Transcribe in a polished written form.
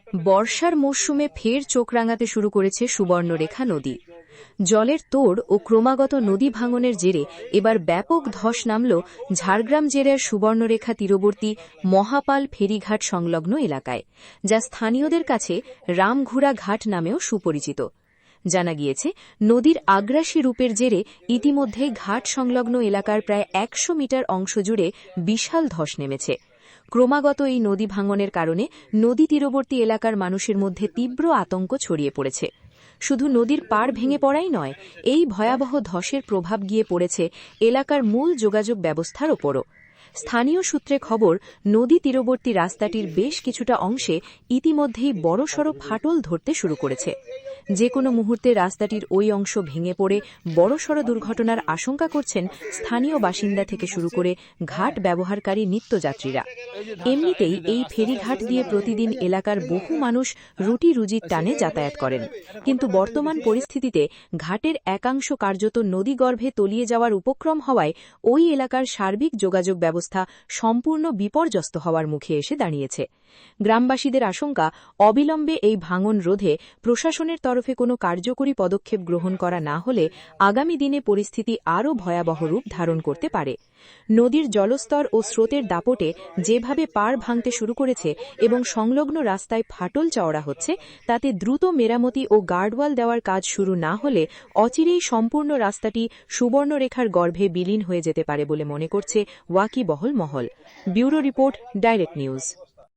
বর্ষার মরশুমে ফের চোখ রাঙাতে শুরু করেছে সুবর্ণরেখা নদী। জলের তোড় ও ক্রমাগত নদী ভাঙনের জেরে এবার ব্যাপক ধস নামল ঝাড়গ্রাম জেলার সুবর্ণরেখা তীরবর্তী মহাপাল ফেরিঘাট সংলগ্ন এলাকায়, যা স্থানীয়দের কাছে রামঘুরা ঘাট নামেও সুপরিচিত। জানা গিয়েছে, নদীর আগ্রাসী রূপের জেরে ইতিমধ্যেই ঘাট সংলগ্ন এলাকার প্রায় ১০০ মিটার অংশ জুড়ে বিশাল ধস নেমেছে। ক্রমাগত এই নদী ভাঙনের কারণে নদী তীরবর্তী এলাকার মানুষের মধ্যে তীব্র আতঙ্ক ছড়িয়ে পড়েছে। শুধু নদীর পাড় ভেঙে পড়াই নয়, এই ভয়াবহ ধসের প্রভাব গিয়ে পড়েছে এলাকার মূল যোগাযোগ ব্যবস্থার ওপরও। স্থানীয় সূত্রে খবর, নদী তীরবর্তী রাস্তাটির বেশ কিছুটা অংশে ইতিমধ্যেই বড়সড় ফাটল ধরতে শুরু করেছে। যে কোনো মুহূর্তে রাস্তাটির ওই অংশ ভেঙে পড়ে বড়সড় দুর্ঘটনার আশঙ্কা করছেন স্থানীয় বাসিন্দা থেকে শুরু করে ঘাট ব্যবহারকারী নিত্যযাত্রীরা। এমনিতেই এই ফেরিঘাট দিয়ে প্রতিদিন এলাকার বহু মানুষ রুটি রুজির টানে যাতায়াত করেন, কিন্তু বর্তমান পরিস্থিতিতে ঘাটের একাংশ কার্যত নদীগর্ভে তলিয়ে যাওয়ার উপক্রম হওয়ায় ওই এলাকার সার্বিক যোগাযোগ ব্যবস্থা সম্পূর্ণ বিপর্যস্ত হওয়ার মুখে এসে দাঁড়িয়েছে। গ্রামবাসীদের আশঙ্কা, অবিলম্বে এই ভাঙন রোধে প্রশাসনের তরফে কোনো কার্যকরী পদক্ষেপ গ্রহণ করা না হলে আগামী দিনে পরিস্থিতি আরও ভয়াবহ রূপ ধারণ করতে পারে। নদীর জলস্তর ও স্রোতের দাপটে যেভাবে পাড় ভাঙতে শুরু করেছে এবং সংলগ্ন রাস্তায় ফাটল চওড়া হচ্ছে, তাতে দ্রুত মেরামতি ও গার্ডওয়াল দেওয়ার কাজ শুরু না হলে অচিরেই সম্পূর্ণ রাস্তাটি সুবর্ণরেখার গর্ভে বিলীন হয়ে যেতে পারে বলে মনে করছে ওয়াকিবহল মহল। Bureau report, direct news.